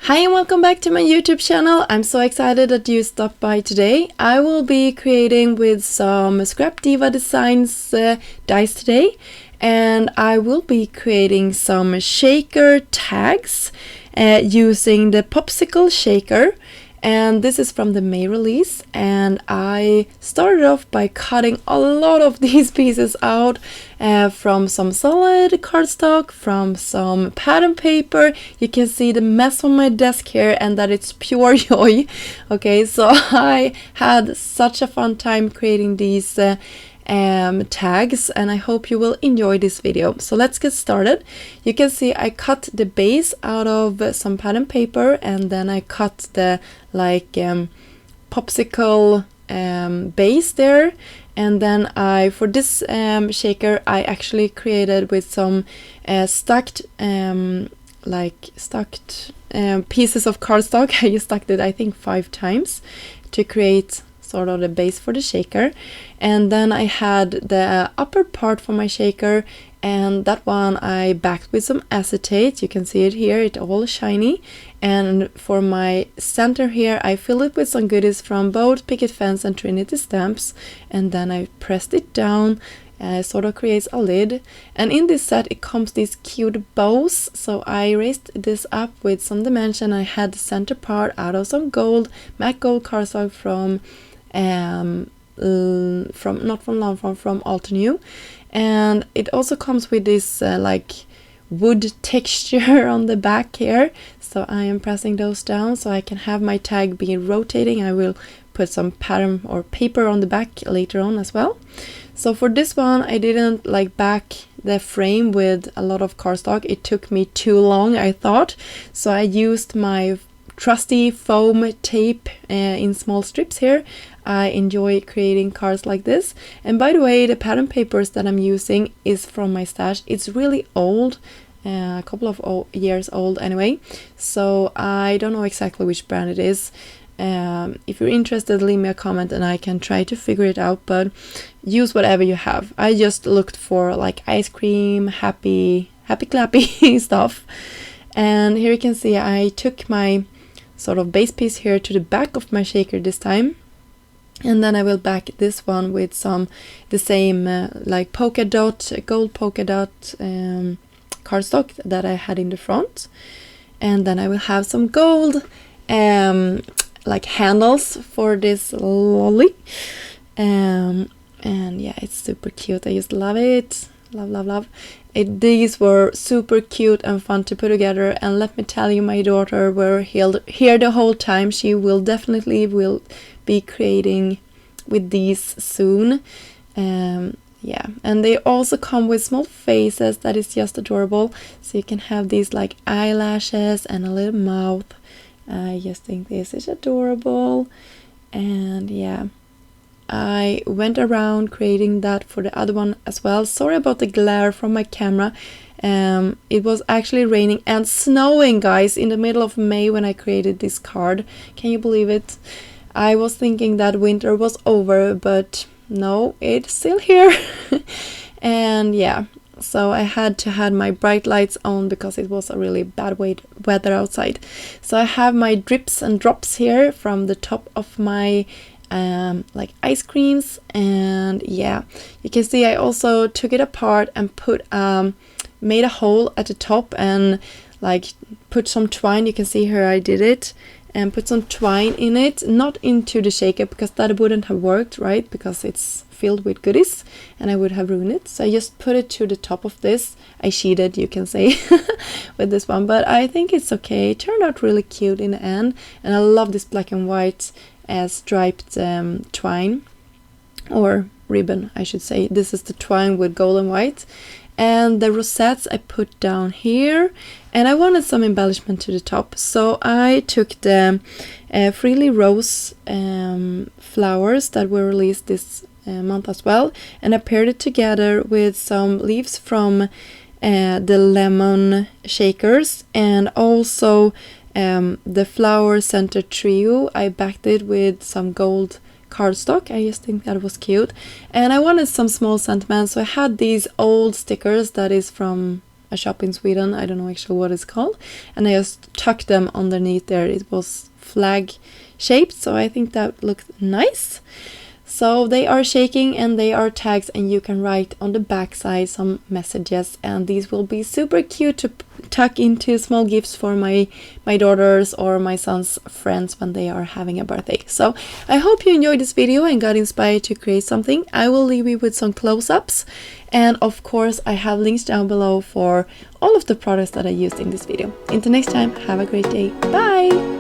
Hi and welcome back to my YouTube channel. I'm so excited that you stopped by today. I will be creating with some Scrap Diva Designs dies today, and I will be creating some shaker tags using the Popsicle shaker. And this is from the May release, and I started off by cutting a lot of these pieces out from some solid cardstock, from some pattern paper. You can see the mess on my desk here, and that it's pure joy. Okay, so I had such a fun time creating these tags, and I hope you will enjoy this video. So let's get started. You can see I cut the base out of some pattern paper, and then I cut the popsicle base there, and then for this shaker I actually created with some stacked pieces of cardstock. I just stacked it I think 5 times to create sort of the base for the shaker. And then I had the upper part for my shaker, and that one I backed with some acetate. You can see it here, it's all shiny. And for my center here I filled it with some goodies from both Picket Fence and Trinity Stamps, and then I pressed it down. Sort of creates a lid, and in this set it comes these cute bows, so I raised this up with some dimension. I had the center part out of some matte gold cardstock from Altenew, and it also comes with this wood texture on the back here, so I am pressing those down so I can have my tag be rotating. I will put some pattern or paper on the back later on as well. So for this one I didn't back the frame with a lot of cardstock. It took me too long, I thought, so I used my trusty foam tape in small strips here. I enjoy creating cards like this. And by the way, the pattern papers that I'm using is from my stash. It's really old, a couple of years old anyway, so I don't know exactly which brand it is. If you're interested, leave me a comment and I can try to figure it out, but use whatever you have. I just looked for ice cream, happy clappy stuff. And here you can see I took my sort of base piece here to the back of my shaker this time, and then I will back this one with the same gold polka dot cardstock that I had in the front. And then I will have some gold handles for this lolly, and yeah, it's super cute. I just love it. Love. These were super cute and fun to put together, and let me tell you, my daughter were here the whole time. She will definitely be creating with these soon. Yeah, and they also come with small faces that is just adorable, so you can have these eyelashes and a little mouth. I just think this is adorable. And yeah, I went around creating that for the other one as well. Sorry about the glare from my camera. It was actually raining and snowing, guys, in the middle of May when I created this card. Can you believe it? I was thinking that winter was over, but no, it's still here. And yeah, so I had to have my bright lights on because it was a really bad weather outside. So I have my drips and drops here from the top of my ice creams, and yeah, you can see I also took it apart and made a hole at the top and put some twine. You can see here I did it, and put some twine in it, not into the shaker because that wouldn't have worked, right, because it's filled with goodies and I would have ruined it. So I just put it to the top of this. I cheated, you can say, with this one, but I think it's okay. It turned out really cute in the end, and I love this black and white striped twine, or ribbon I should say. This is the twine with gold and white, and the rosettes I put down here, and I wanted some embellishment to the top, so I took the Freely Rose flowers that were released this month as well, and I paired it together with some leaves from the lemon shakers, and also the flower center trio. I backed it with some gold cardstock. I just think that was cute, and I wanted some small sentiments, so I had these old stickers that is from a shop in Sweden. I don't know actually what it's called. And I just tucked them underneath there. It was flag shaped, so I think that looked nice. So they are shaking and they are tags, and you can write on the back side some messages, and these will be super cute to tuck into small gifts for my daughters or my son's friends when they are having a birthday. So I hope you enjoyed this video and got inspired to create something. I will leave you with some close-ups, and of course I have links down below for all of the products that I used in this video. Until next time, have a great day. Bye!